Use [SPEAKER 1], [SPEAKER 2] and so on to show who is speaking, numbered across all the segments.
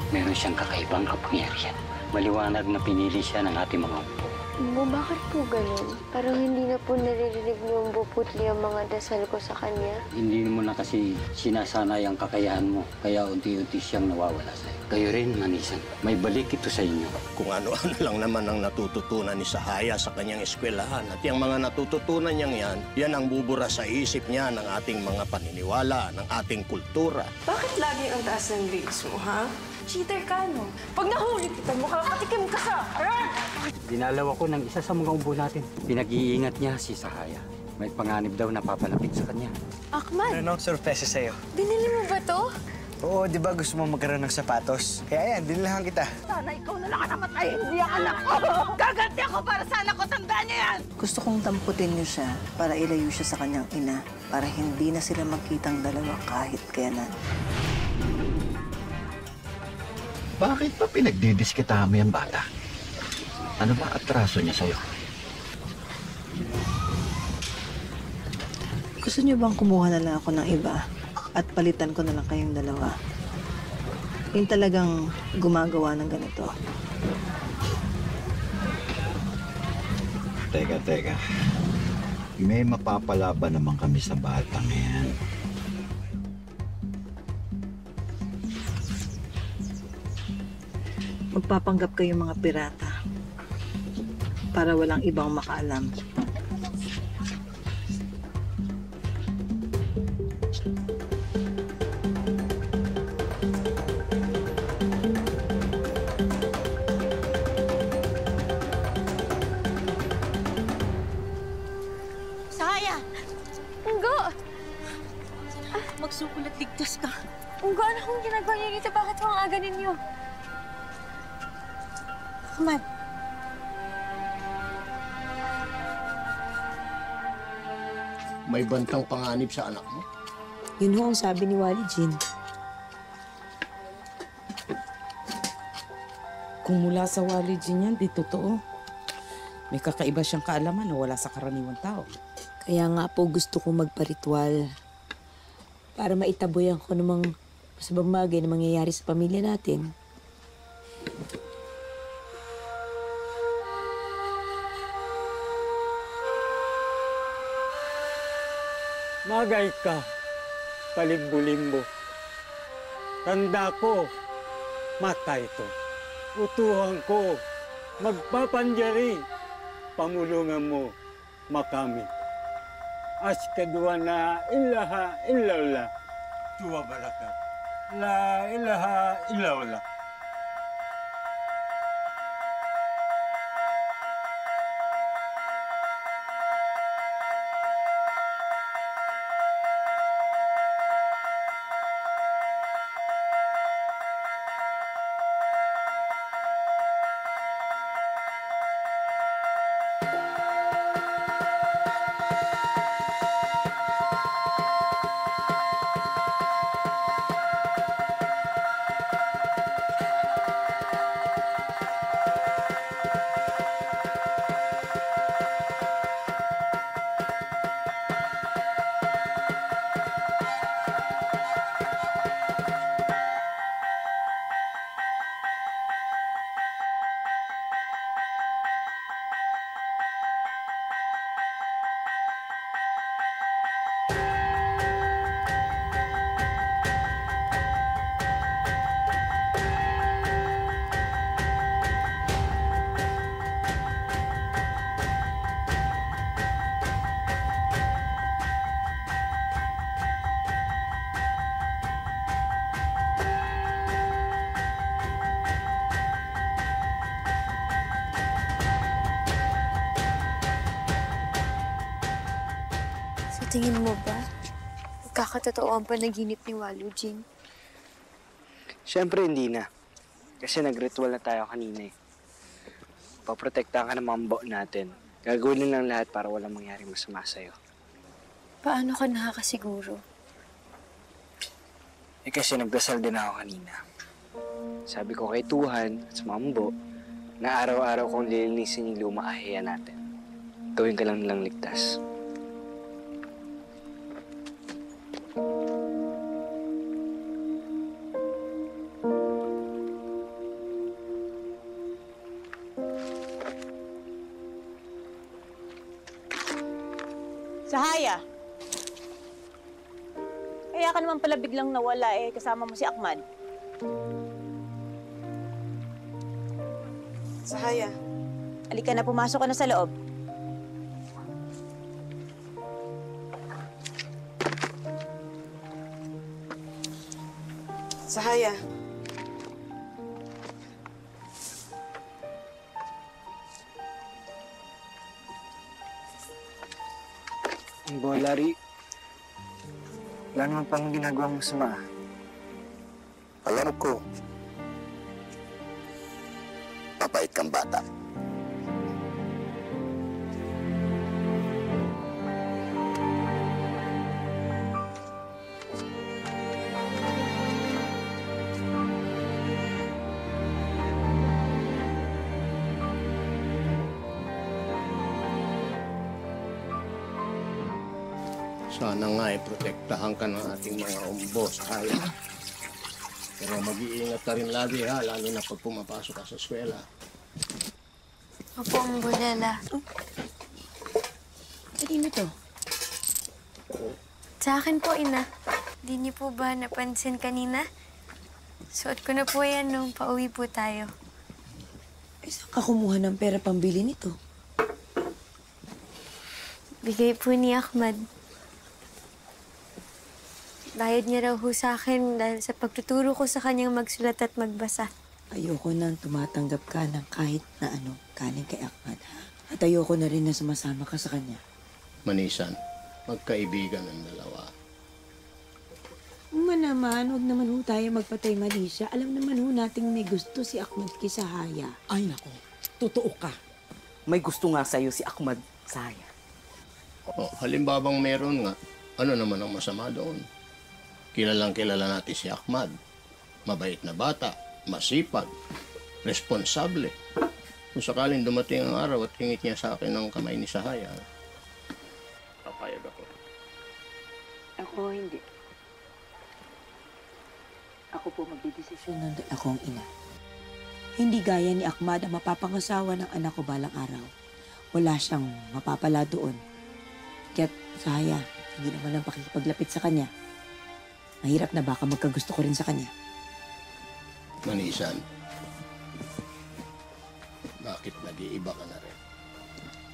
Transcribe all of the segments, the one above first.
[SPEAKER 1] Meron siyang kakaibang kapangyarihan. Maliwanag na pinili siya ng ating mga umpo.
[SPEAKER 2] Bakit po ganun? Parang hindi na po naririnig ni Umbo Putli ang mga dasal ko sa kanya.
[SPEAKER 1] Hindi mo na kasi sinasanay ang kakayahan mo, kaya unti-unti siyang nawawala sa'yo. Kayo rin, Manisan, may balik ito sa inyo.
[SPEAKER 3] Kung ano-ano lang naman ang natututunan ni Sahaya sa kanyang eskwelahan at yung mga natututunan niyang yan ang bubura sa isip niya ng ating mga paniniwala, ng ating kultura.
[SPEAKER 4] Bakit lagi ang taas ng grades mo, ha? Cheater ka, no? Pag nahuli kita, makakatikim ka sa...
[SPEAKER 1] Dinalaw ako ng isa sa mga umbo natin. Pinag-iingat niya si Sahaya. May panganib daw na papalapit sa kanya.
[SPEAKER 2] Akman,
[SPEAKER 5] Ano sorpresa sa'yo?
[SPEAKER 2] binili mo ba to?
[SPEAKER 5] Oo, di ba gusto mo magkaroon ng sapatos? Kaya yan, dinilahan kita.
[SPEAKER 4] Sana ikaw na lang ang namatay, hindi ang anak ko! Gaganti ako para sa anak ko, tandaan niyo yan!
[SPEAKER 6] Gusto kong damputin niyo siya para ilayo siya sa kanyang ina para hindi na sila magkitang dalawa kahit kailan.
[SPEAKER 7] Bakit pa pinagdidiskitahan mo yung bata? Ano ba atraso niya sa'yo?
[SPEAKER 6] Gusto niyo bang kumuha na lang ako ng iba at palitan ko na lang kayong dalawa? Yung talagang gumagawa ng ganito.
[SPEAKER 7] Teka. May mapapalaban naman kami sa batang yan.
[SPEAKER 6] Magpapanggap kayong mga pirata para walang ibang makaalam.
[SPEAKER 2] Sahaya! Unggo!
[SPEAKER 4] Magsukulat ligtas ka.
[SPEAKER 2] Unggo, ano kung ginagawa niyo dito? Bakit mo ang aga ninyo? Akman,
[SPEAKER 3] May bantang panganib sa anak mo.
[SPEAKER 6] Yun ho ang sabi ni Wali Jin.
[SPEAKER 8] Kung mula sa Wali Jin yan, di totoo. May kakaiba siyang kaalaman na wala sa karaniwang tao.
[SPEAKER 9] Kaya nga po gusto kong magparitual para maitaboyan ko namang masabang bagay na mangyayari sa pamilya natin.
[SPEAKER 1] Magay ka, kalimbo-limbo. Tanda ko, matay to. Utuhan ko, magpapanjari. Pamulungan mo, makami. Askadwa na ilaha illallah. Tuwa barakat. La ilaha illallah.
[SPEAKER 2] Tingin mo ba, magkakatotoo ang panaginip ni Walu Jin?
[SPEAKER 5] Siyempre hindi na. Kasi nag-ritual na tayo kanina eh. Paprotektahan ka ng mga mbo natin. Gagawin lang lahat para walang mangyaring masama sa'yo.
[SPEAKER 2] Paano ka nakakasiguro?
[SPEAKER 5] Eh kasi nagdasal din ako kanina. Sabi ko kay Tuhan at sa mga mbo na araw-araw kong lilinisin yung luma ahiya natin. Gawin ka lang nilang ligtas.
[SPEAKER 10] Sahaya! Kaya ka naman pala biglang nawala kasama mo si Ahmad.
[SPEAKER 4] Sahaya.
[SPEAKER 10] Halika na, pumasok ka na sa loob.
[SPEAKER 4] Sahaya.
[SPEAKER 5] Larry, wala naman pang ginagawang masama.
[SPEAKER 3] Alam ko, mabait kang bata. Sana nga protektahan ka ng ating mga umbo, Sahaya. Pero mag-iingat ka rin lagi ha, lalo na pag pumapasok ka sa eskwela.
[SPEAKER 2] Opo, Umbo Lela.
[SPEAKER 9] Kanino to?
[SPEAKER 2] Sa akin po, Ina. Di niyo po ba napansin kanina? Suot ko na po yan nung pauwi po tayo.
[SPEAKER 9] Saan ka kumuha ng pera pambili nito?
[SPEAKER 2] Bigay po ni Ahmad. Bayad niya raw ho sa akin dahil sa pagtuturo ko sa kanyang magsulat at magbasa.
[SPEAKER 9] Ayoko nang tumatanggap ka ng kahit na ano galing kay Ahmad. At ayoko na rin na sumasama ka sa kanya.
[SPEAKER 3] Manisan, magkaibigan ang dalawa.
[SPEAKER 9] Naman, huwag naman ho tayo magpatay malisya. Alam naman ho nating may gusto si Ahmad kay Sahaya.
[SPEAKER 8] Ay, nako. Totoo ka. May gusto nga sa'yo si Ahmad, Sahaya.
[SPEAKER 3] Oh, halimbawang meron nga, ano naman ang masama doon? Kilalang kilala natin si Ahmad. Mabait na bata, masipag, responsable. Kung sakaling dumating ang araw at hingit niya sa akin ng kamay ni Sahaya, papayag ako.
[SPEAKER 9] Ako hindi. Ako po magdidesisyon ng akong ina. Hindi gaya ni Ahmad ang mapapangasawa ng anak ko balang araw. Wala siyang mapapala doon. Kaya't Sahaya, hindi naman lang pakikipaglapit sa kanya. Mahirap na baka magkagusto ko rin sa kanya.
[SPEAKER 3] Manisan, bakit nag-iiba ka na rin?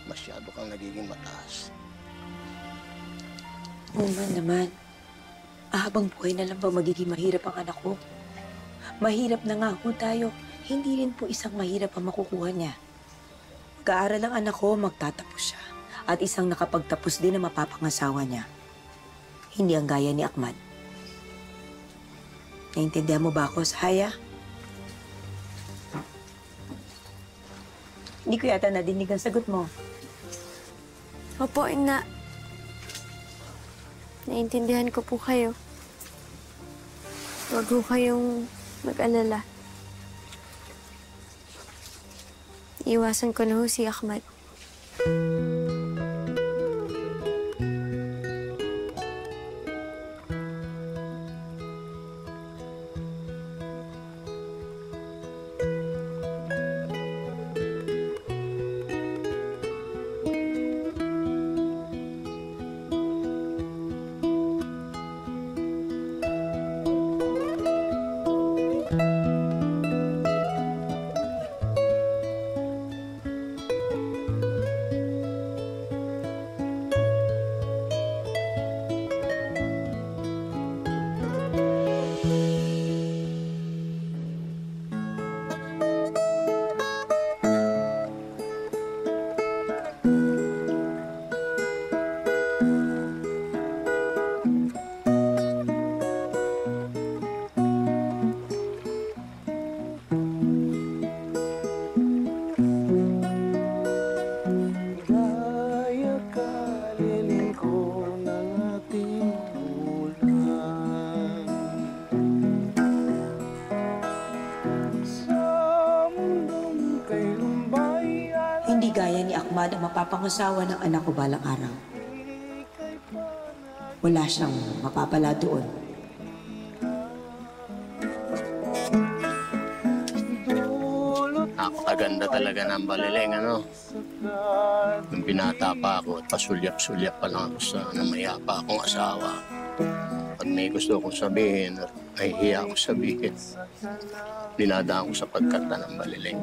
[SPEAKER 3] Masyado kang nagiging mataas.
[SPEAKER 9] Oo naman. Habang buhay na lang ba magiging mahirap ang anak ko? Mahirap na nga ho tayo. Hindi rin po isang mahirap ang makukuha niya. Mag-aaral ang anak ko, magtatapos siya. At isang nakapagtapos din na mapapangasawa niya. Hindi ang gaya ni Ahmad. Naintindihan mo ba ako, Sahaya? Hindi ko yata nadinig ang sagot mo.
[SPEAKER 2] Opo, Ina. Naintindihan ko po kayo. Huwag ho kayong mag-alala. Iwasan ko na ho si Ahmad.
[SPEAKER 9] Gaya ni Ahmad ang mapapangasawa ng anak ko balang araw. Wala siyang mapapala doon.
[SPEAKER 3] Napakaganda talaga ng Baliling, ano? Nung binata pa ako at pasulyap-sulyap pa lang ako sa namaya pa akong asawa. Pag may gusto akong sabihin, ay hiya akong sabihin. Dinadaan ko sa pagkanta ng Baliling.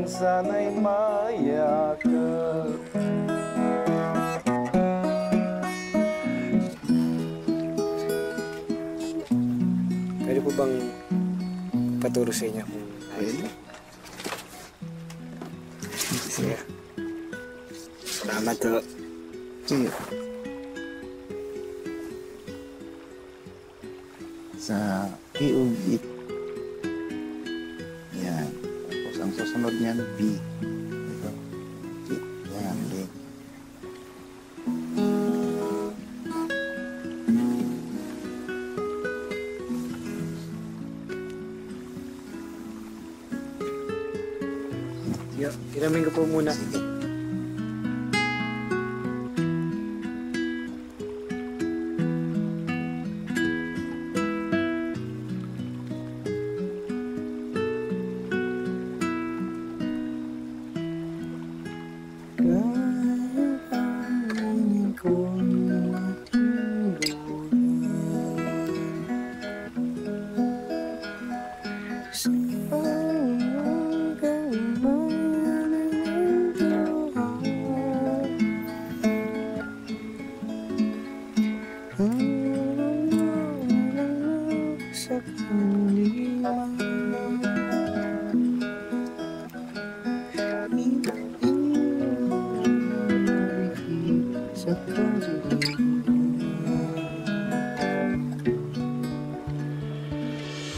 [SPEAKER 11] Sana'y mayakap.
[SPEAKER 5] Pwede po bang paturo sa inyo kung ayos? Sige. Salamat po.
[SPEAKER 7] Sige. Sa iugit. Yan. Tapos ang susunod niyan, B. Ito. G. Yan, D.
[SPEAKER 5] Yo, tiramin ko po muna.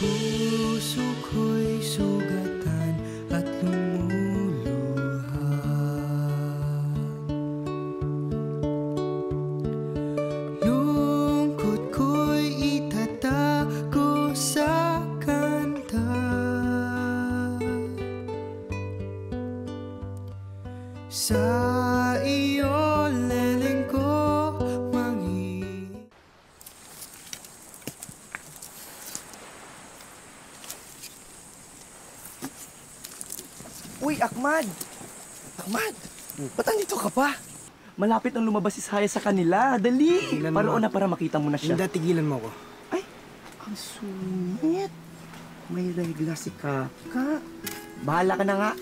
[SPEAKER 11] Puso ko'y sugatan at lumuluhan. Lungkot ko'y itatago sa kanta. Sa iyo, leleng ko
[SPEAKER 12] Uy, Ahmad! Ahmad! Ba't andito ka pa? Malapit nang lumabas si Saya sa kanila. Dali!
[SPEAKER 5] Tigilan
[SPEAKER 12] Paroon
[SPEAKER 5] mo.
[SPEAKER 12] na para makita mo na siya.
[SPEAKER 5] Hindi, tigilan mo ko.
[SPEAKER 12] Ay, ang sungit. May regla si Kaka. Bahala ka na nga.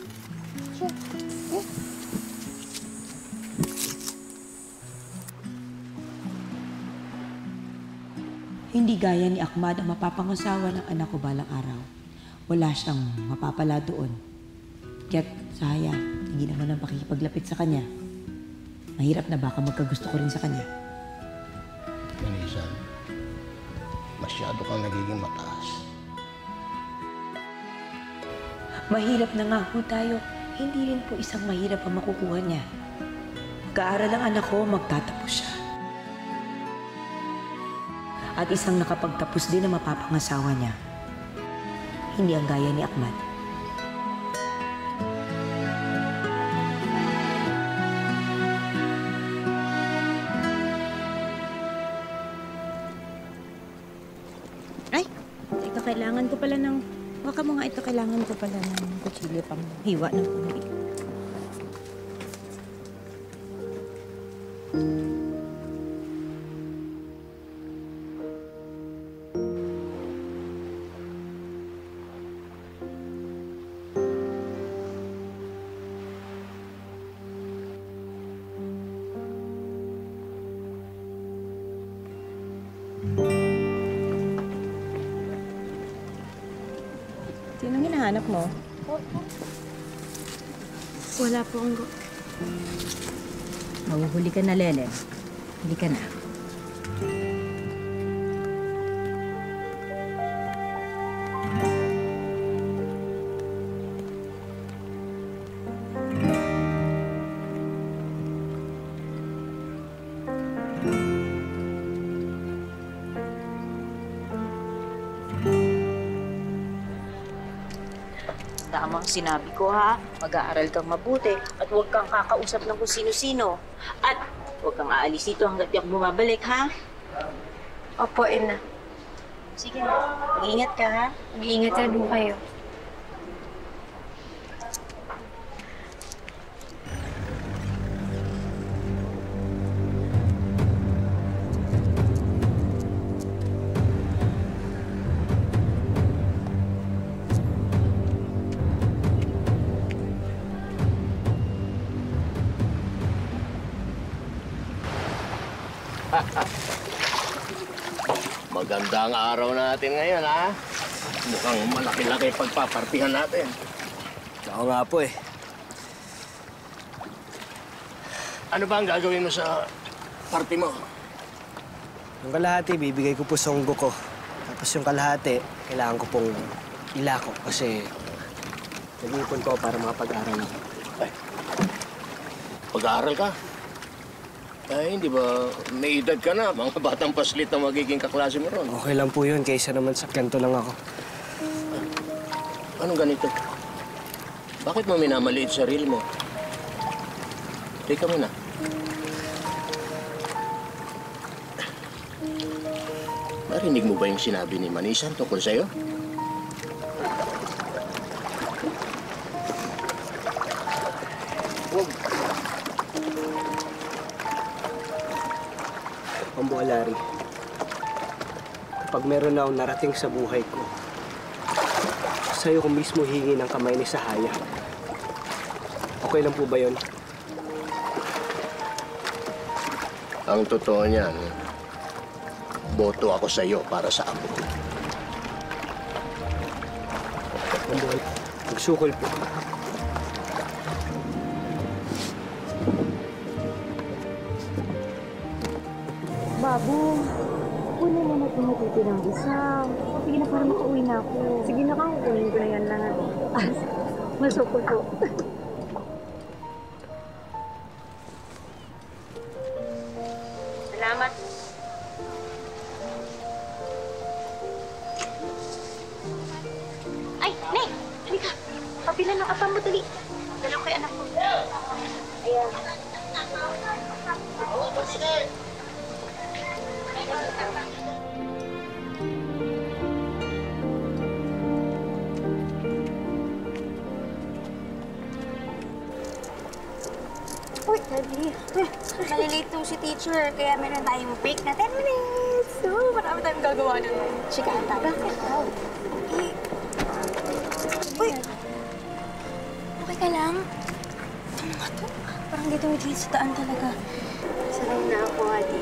[SPEAKER 9] Hindi gaya ni Ahmad ang mapapangasawa ng anak ko balang araw. Wala siyang mapapala doon. Kaya't, Saya, hindi naman ang pakikipaglapit sa kanya. Mahirap na baka magkagusto ko rin sa kanya.
[SPEAKER 3] Manisan, masyado kang nagiging mataas.
[SPEAKER 9] Mahirap na nga ho tayo. Hindi rin po isang mahirap ang makukuha niya. Kaaral ang anak ko, magtatapos siya. At isang nakapagtapos din na mapapangasawa niya. Hindi ang gaya ni Ahmad.
[SPEAKER 10] Ito, kailangan ko pala ng... Baka mo nga ito, kailangan ko pala ng kutsilyo pang hiwa ng puno. Sinong hinahanap mo?
[SPEAKER 2] Wala po, Anggo.
[SPEAKER 10] Mahuhuli ka na, Lele. Huli ka na.
[SPEAKER 9] Tama ang sinabi ko, ha? Mag-aaral kang mabuti at huwag kang kakausap ng kung sino-sino. At huwag kang aalis dito hanggat di ako bumabalik, ha?
[SPEAKER 2] Opo, Ina.
[SPEAKER 9] Sige na. Mag-iingat ka, ha?
[SPEAKER 2] Mag-iingat na din kayo.
[SPEAKER 3] Magandang araw natin ngayon, ha? Mukhang malaki-laki pagpapartihan natin.
[SPEAKER 12] Oo nga po eh.
[SPEAKER 3] Ano ba ang gagawin mo sa party mo?
[SPEAKER 12] Yung kalahati, bibigay ko po sa unggo ko. Tapos yung kalahati, kailangan ko pong ilako kasi nag-iipon ko para makapag-aral ako.
[SPEAKER 3] Pag-aaral ka? Ay, hindi ba may edad ka na? Mga batang paslit ang magiging kaklase mo ron.
[SPEAKER 12] Okay lang po yun, kaysa naman sa ganito lang ako.
[SPEAKER 3] Anong ganito? Bakit mo minamaliit sa sarili mo? Teka muna. Narinig mo ba yung sinabi ni Manisan tungkol sa'yo?
[SPEAKER 12] Huwag. Pambuha, Larry. Kapag meron na akong narating sa buhay ko, sa'yo ko mismo hingi ng kamay ni Sahaya. Okay lang po ba yun?
[SPEAKER 3] Ang totoo niyan, boto ako sa'yo para sa apo ko.
[SPEAKER 12] Pambuha, magsukol po.
[SPEAKER 10] Babu, kunin mo na tumutiti ng isa. Sige na, para makauwi na ako. Sige na, kunin ko na yan lahat. Masukol po.
[SPEAKER 9] Salamat. Ay, Nay! Halika! Pabila ng apa mo, dali. Dalaw kay anak ko. Ayan.
[SPEAKER 10] Uy, Daddy. Malilate tong si teacher, kaya meron tayong break na 10 minutes. So, marami tayong gagawa ng chikata. Bakit daw? Eh, uy! Okay ka lang? Ano nga to? Parang dito sa daan talaga. Sarap na ako, Adi.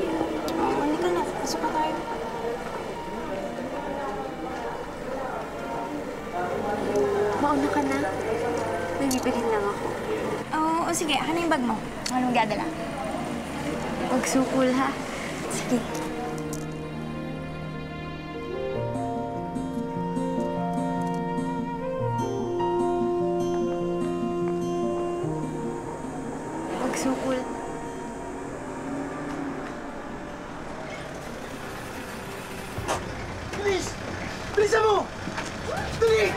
[SPEAKER 10] Hindi ka na. Pasok na tayo.
[SPEAKER 2] Mauna ka na. May bibilhin lang ako.
[SPEAKER 10] Oo, sige. Ano yung bag mo? Anong dadala?
[SPEAKER 2] Magsukul, ha? Sige. Magsukul.
[SPEAKER 12] Bilis! Bilisan mo! Dali!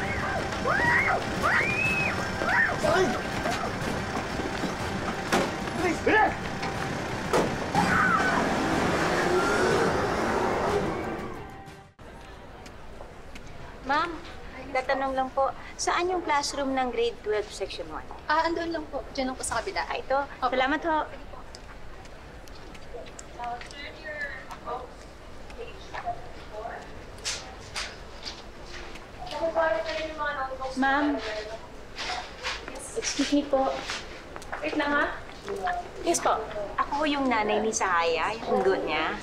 [SPEAKER 12] Sakay! Bilis! Bilis!
[SPEAKER 9] Ma'am, tatanong lang po, saan yung classroom ng grade 12 section 1?
[SPEAKER 13] Andun lang po. Diyan lang po sa kabila.
[SPEAKER 9] Ito. Salamat ho. Ma'am. Excuse me po.
[SPEAKER 4] Wait lang, ha?
[SPEAKER 9] Yes po. Ako yung nanay ni Sahaya, yung unggo niya.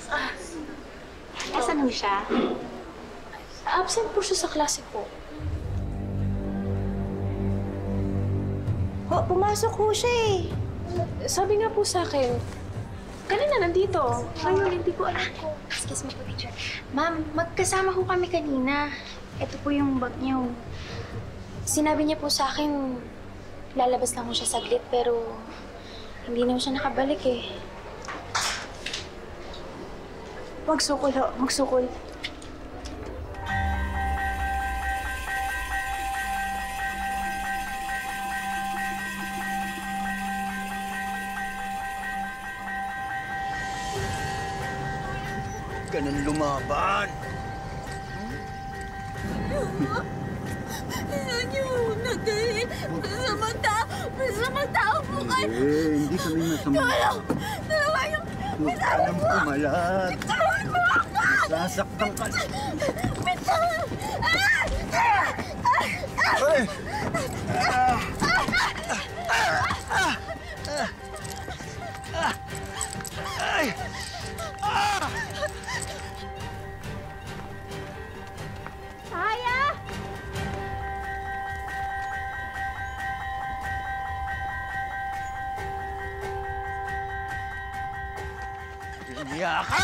[SPEAKER 9] Nasaan ho siya?
[SPEAKER 4] Absent po siya sa klase po.
[SPEAKER 9] Ho, pumasok ho siya eh.
[SPEAKER 4] Sabi nga po sa akin, kanina nandito. Ngayon, hindi ko alam kung...
[SPEAKER 2] Excuse me po, teacher. Ma'am, magkasama ko kami kanina. Ito po yung bag niyo. Sinabi niya po sa akin, lalabas lang ko siya saglit, pero hindi naman siya nakabalik eh.
[SPEAKER 9] Magsukol ho, magsukol.
[SPEAKER 7] ka nang lumaban.
[SPEAKER 10] Ilan niyo muna, Day. Masamang tao po kayo.
[SPEAKER 7] Hindi kami masama.
[SPEAKER 10] Tulong! Tulungan niyo!
[SPEAKER 7] Huwag ka nang kumalat.
[SPEAKER 10] Tulungan mo ako!
[SPEAKER 7] Sasaktan ka.
[SPEAKER 10] Bitawan!
[SPEAKER 7] Ay! Ay!
[SPEAKER 10] Saya!
[SPEAKER 7] Hiya ka!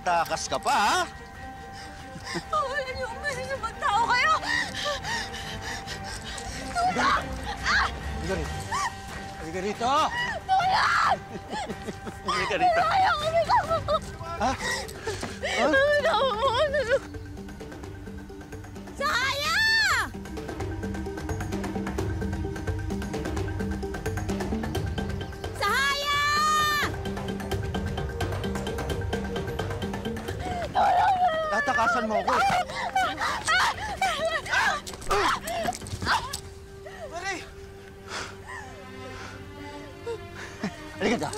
[SPEAKER 7] Takas ka pa, ha?
[SPEAKER 10] Wala niyo kung masamang tao kayo! Tulong!
[SPEAKER 7] Halika rito. Halika rito!
[SPEAKER 10] Tulong!
[SPEAKER 7] Halika rito.
[SPEAKER 10] Ayaw ko!
[SPEAKER 7] Ha?
[SPEAKER 10] Saya! Saya!
[SPEAKER 7] Tatakasan mo ako. Mari! Halika dito.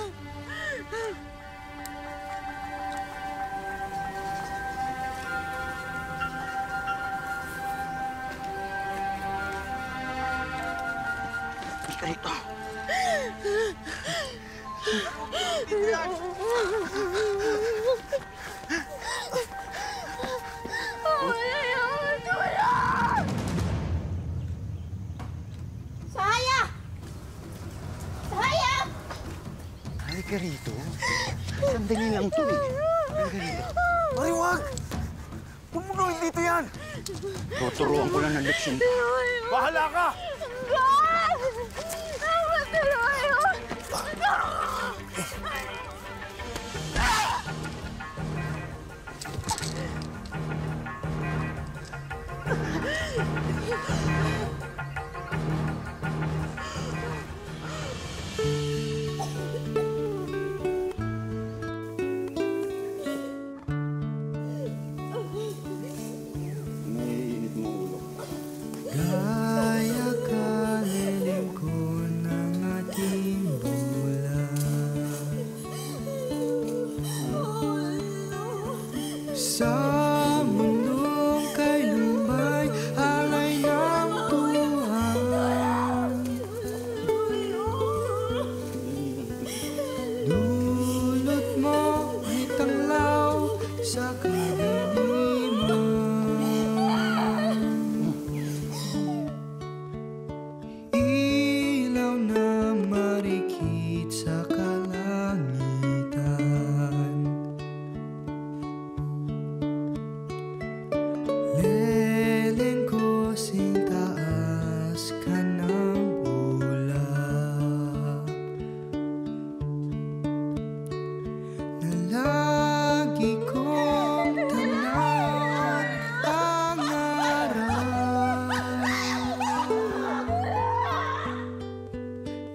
[SPEAKER 7] Halika rito.
[SPEAKER 10] Saya! Saya!
[SPEAKER 7] Halika rito. Sandali lang to eh. Halika rito. Ay, wag! Huwag mo gawin dito yan! Tuturuan ko lang ng leksyon. Bahala ka!
[SPEAKER 10] God! Tulungan niyo!
[SPEAKER 7] Naiinit mo ulo.
[SPEAKER 11] Gaya kaliling ko ng ating bulan. Sa mundong kay lumbay, alay ng tuhan. Dulot mo itanglaw sa kadiliman. Ilaw na marikit sa kalangitan. Leleng ko sing taas ka ng ulap, na lagi kong tanaw at pangarap.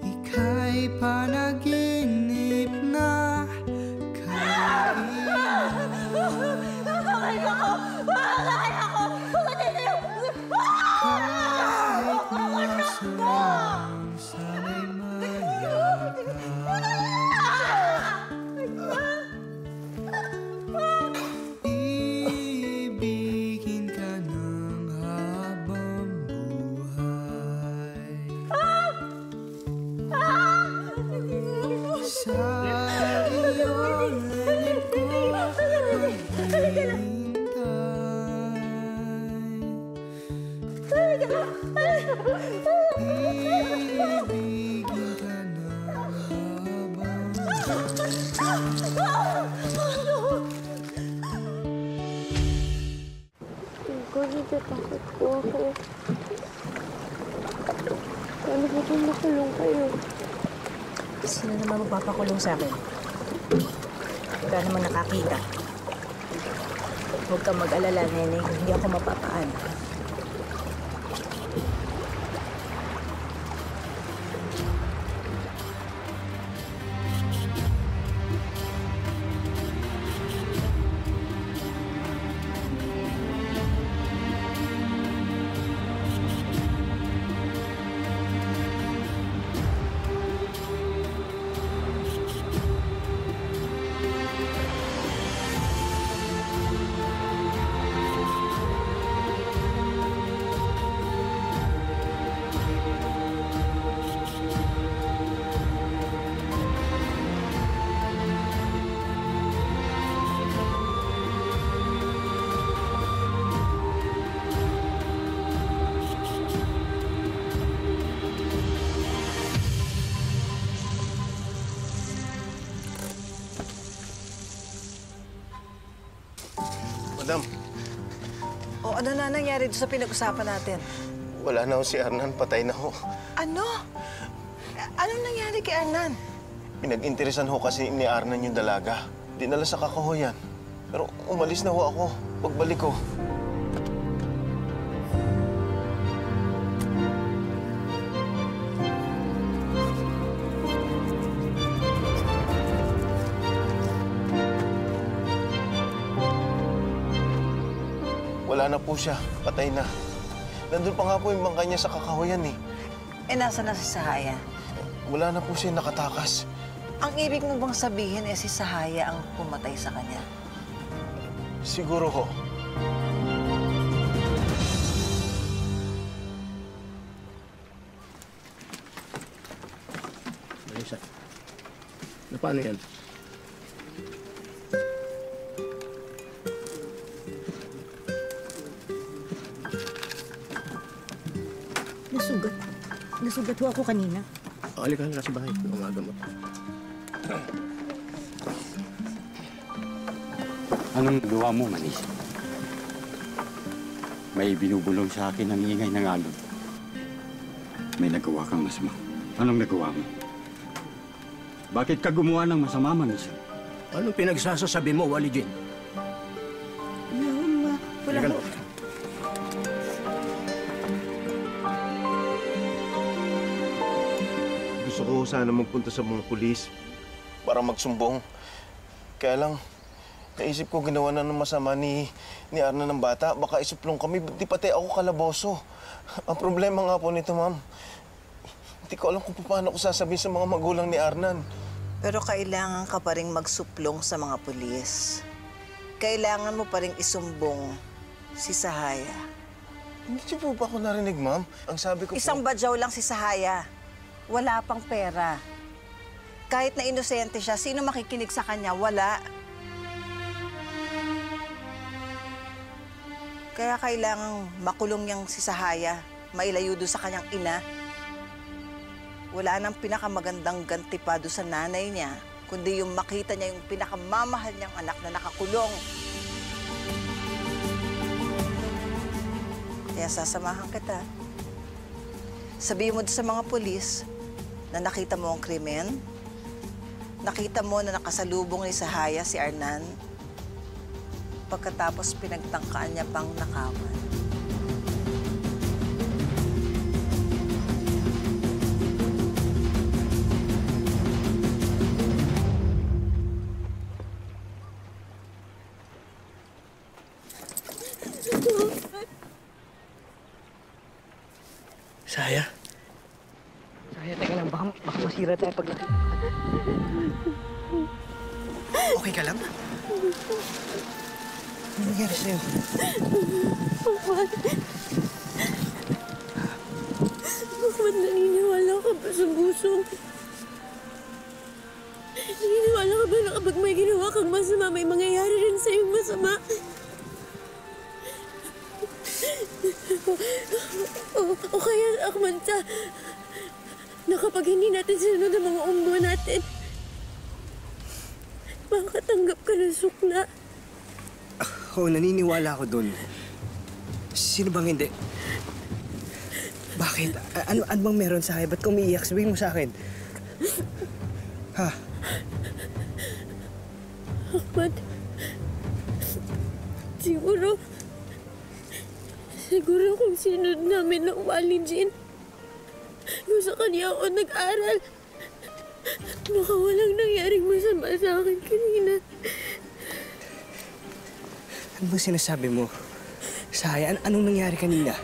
[SPEAKER 11] Ika'y panaginip na sana'y mayakap. Ibigin ka ng habang buhay. Sa iyong leeg ko ibigin ka ng
[SPEAKER 10] Dito, takot po ako. Paano po kung makulong kayo?
[SPEAKER 9] Sino naman magpapakulong sa akin? Wala naman nakakita. Huwag kang mag-alala, Neneng. Hindi ako mapapaalam.
[SPEAKER 3] Madam,
[SPEAKER 6] O ano na nangyari doon sa pinag-usapan natin?
[SPEAKER 3] wala na ho si Arnan. Patay na ho.
[SPEAKER 6] Ano? Anong nangyari kay Arnan?
[SPEAKER 3] Pinag-interesan ho kasi ni Arnan yung dalaga. Dinala sa kakahuyan. Pero umalis na ho ako. Pagbalik ko. Wala na po siya. Patay na. Nandun pa nga po yung bangka niya sa kakahuyan eh.
[SPEAKER 6] Eh, nasa na si Sahaya?
[SPEAKER 3] Wala na po siya nakatakas.
[SPEAKER 6] Ang ibig mo bang sabihin si Sahaya ang pumatay sa kanya?
[SPEAKER 3] Siguro ho. Marisa, na paano yan?
[SPEAKER 9] Nasugat. Nasugat ho ako kanina.
[SPEAKER 3] Halika na sa bahay. Umaga mo.
[SPEAKER 1] Anong nagawa mo, Manisa? May binubulong sa akin ang ingay ng alon. May nagawa kang masama. Anong nagawa mo? Bakit ka gumawa ng masama, Manisa?
[SPEAKER 3] Anong pinagsasasabi mo, Wally Jean?
[SPEAKER 9] Wala ho.
[SPEAKER 3] Gusto ko sana magpunta sa mga pulis para magsumbong. Kaya lang, naisip ko ginawa na ng masama ni Arna ng bata. Baka isuplong kami, di pati ako kalaboso. Ang problema nga po nito, ma'am, hindi ko alam kung paano ko sasabihin sa mga magulang ni Arnan.
[SPEAKER 6] Pero kailangan ka pa rin magsuplong sa mga pulis. Kailangan mo pa rin isumbong si Sahaya.
[SPEAKER 3] Hindi niyo po ba ako narinig, ma'am? Ang sabi ko
[SPEAKER 6] Isang badyaw lang si Sahaya. Wala pang pera. Kahit na inosente siya, sino makikinig sa kanya? Wala. Kaya kailangang makulong niyang si Sahaya, mailayo doon sa kanyang ina. Wala nang pinakamagandang ganti pa doon sa nanay niya, kundi yung makita niya yung pinakamamahal niyang anak na nakakulong. Kaya sasamahan kita. Sabihin mo doon sa mga pulis na nakita mo ang krimen, nakita mo na nakasalubong ni Sahaya si Arnan, pagkatapos pinagtangkaan niya pang nakawan.
[SPEAKER 12] Sahaya? Sahaya, teka lang. Baka masira tayo pag nakita. Okay ka lang? Ano nangyari sa'yo?
[SPEAKER 14] Bakit naniniwala ka ba sa buso? Naniniwala ka ba na kapag may ginawa kang masama, may mangyayari rin sa'yo masama? O kaya, Ahmad, na kapag hindi natin sinunod ang mga umbo natin, makakatanggap ka ng sukla.
[SPEAKER 12] Oo, naniniwala ako dun. Sino bang hindi? Bakit? Ano bang meron sa akin? Ba't ka umiiyak? Sabihin mo sa akin. Ha?
[SPEAKER 14] Ahmad, si Siguro kung sinunod namin ng Wally Jean, kung sa kanya ako nag-aral, baka walang nangyaring masama sa akin kanina.
[SPEAKER 12] Ano ba sinasabi mo? Saya, anong nangyari kanina?